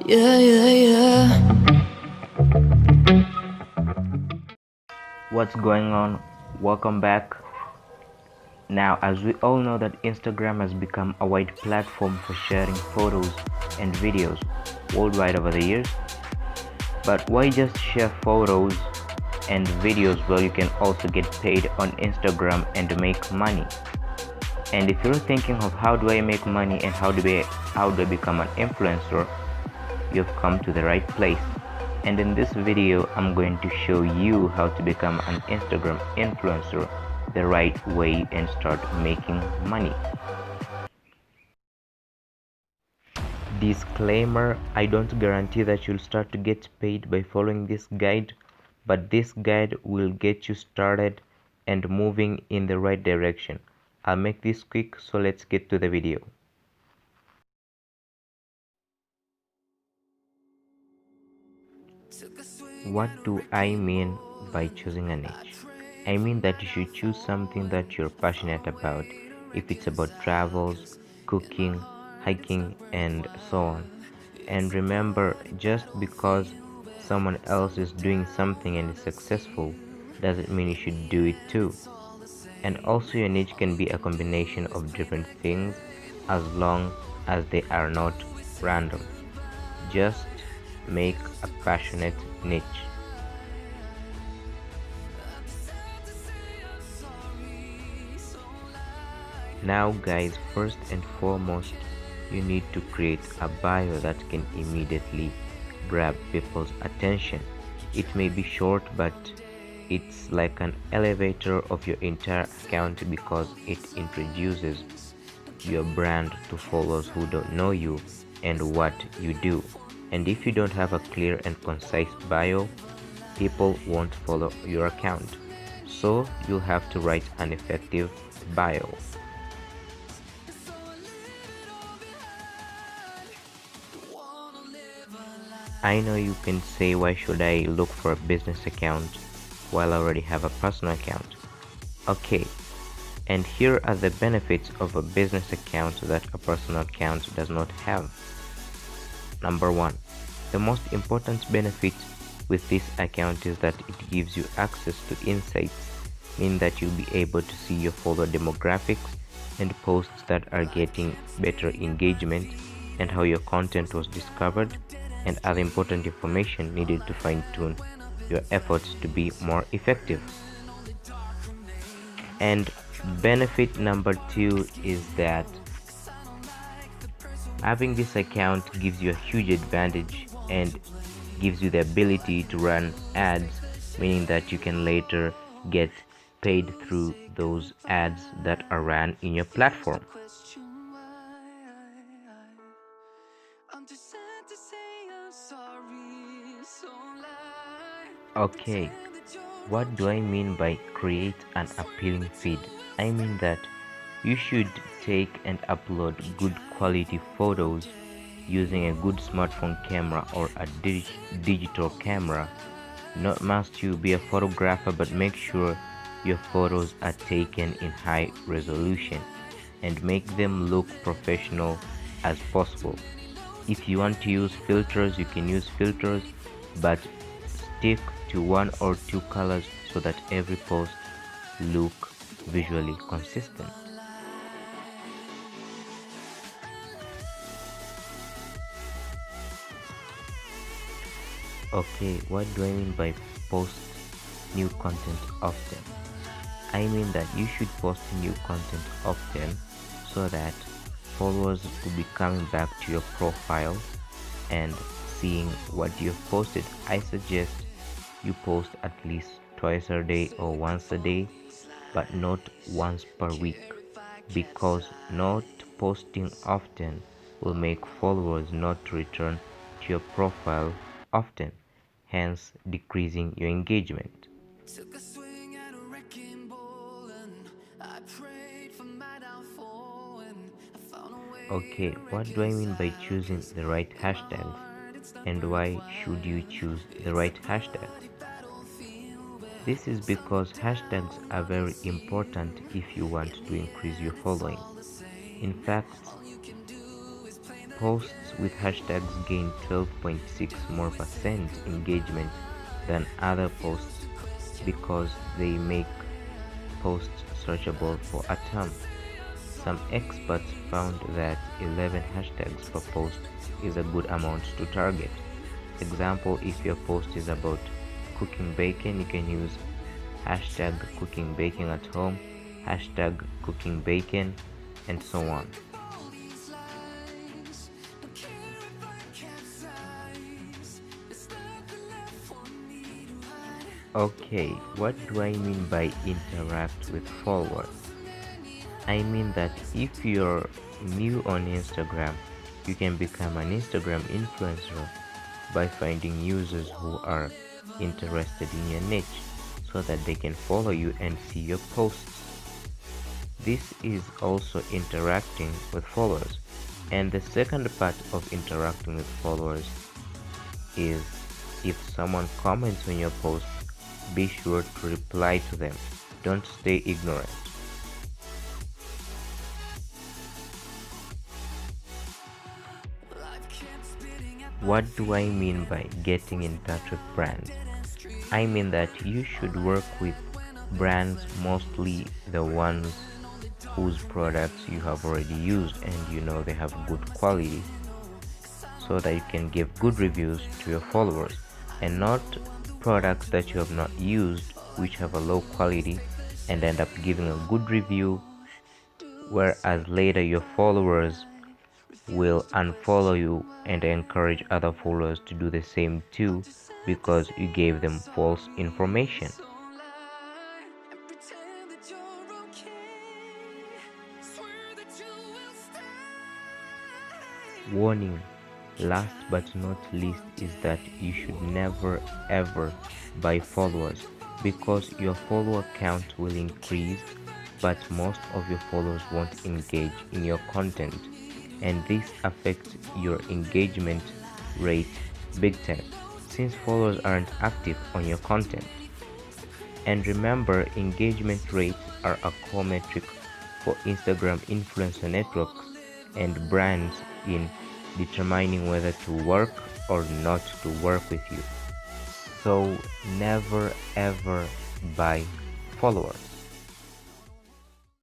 Yeah, yeah, yeah. What's going on? Welcome back. Now, as we all know that Instagram has become a wide platform for sharing photos and videos worldwide over the years, but why just share photos and videos where you can also get paid on Instagram and make money? And if you're thinking of how do I make money and how do I become an influencer, you've come to the right place. And in this video, I'm going to show you how to become an Instagram influencer the right way and start making money. Disclaimer, I don't guarantee that you'll start to get paid by following this guide, but this guide will get you started and moving in the right direction. I'll make this quick, so let's get to the video. What do I mean by choosing a niche? I mean that you should choose something that you're passionate about. If it's about travels, cooking, hiking, and so on. And remember, just because someone else is doing something and is successful doesn't mean you should do it too. And also, your niche can be a combination of different things as long as they are not random. Just make a passionate niche. Now guys, first and foremost, you need to create a bio that can immediately grab people's attention. It may be short, but it's like an elevator of your entire account because it introduces your brand to followers who don't know you and what you do. And if you don't have a clear and concise bio, people won't follow your account. So you'll have to write an effective bio. I know you can say, why should I look for a business account while I already have a personal account? Okay, and here are the benefits of a business account that a personal account does not have. Number one, the most important benefit with this account is that it gives you access to insights, meaning that you'll be able to see your follower demographics and posts that are getting better engagement and how your content was discovered and other important information needed to fine-tune your efforts to be more effective. And benefit number two is that having this account gives you a huge advantage and gives you the ability to run ads, meaning that you can later get paid through those ads that are ran in your platform. Okay, what do I mean by create an appealing feed? I mean that you should take and upload good quality photos using a good smartphone camera or a digital camera. Not must you be a photographer, but make sure your photos are taken in high resolution and make them look professional as possible. If you want to use filters, you can use filters, but stick to one or two colors so that every post look visually consistent. Okay, what do I mean by post new content often? I mean that you should post new content often so that followers will be coming back to your profile and seeing what you've posted. I suggest you post at least twice a day or once a day, but not once per week, because not posting often will make followers not return to your profile often, hence decreasing your engagement. Okay, what do I mean by choosing the right hashtags, and why should you choose the right hashtags? This is because hashtags are very important if you want to increase your following. In fact, posts with hashtags gain 12.6% more engagement than other posts because they make posts searchable for a term. Some experts found that 11 hashtags per post is a good amount to target. Example, if your post is about cooking bacon, you can use hashtag cooking bacon at home, hashtag cooking bacon, and so on. Okay, what do I mean by interact with followers? I mean that if you're new on Instagram, you can become an Instagram influencer by finding users who are interested in your niche so that they can follow you and see your posts. This is also interacting with followers. And the second part of interacting with followers is if someone comments on your post, be sure to reply to them. Don't stay ignorant. What do I mean by getting in touch with brands? I mean that you should work with brands, mostly the ones whose products you have already used and you know they have good quality, so that you can give good reviews to your followers, and not products that you have not used which have a low quality and end up giving a good review, whereas later your followers will unfollow you and encourage other followers to do the same too because you gave them false information. Warning, last but not least, is that you should never ever buy followers, because your follower count will increase but most of your followers won't engage in your content, and this affects your engagement rate big time since followers aren't active on your content. And remember, engagement rates are a core metric for Instagram influencer networks and brands in determining whether to work or not to work with you. So never ever buy followers.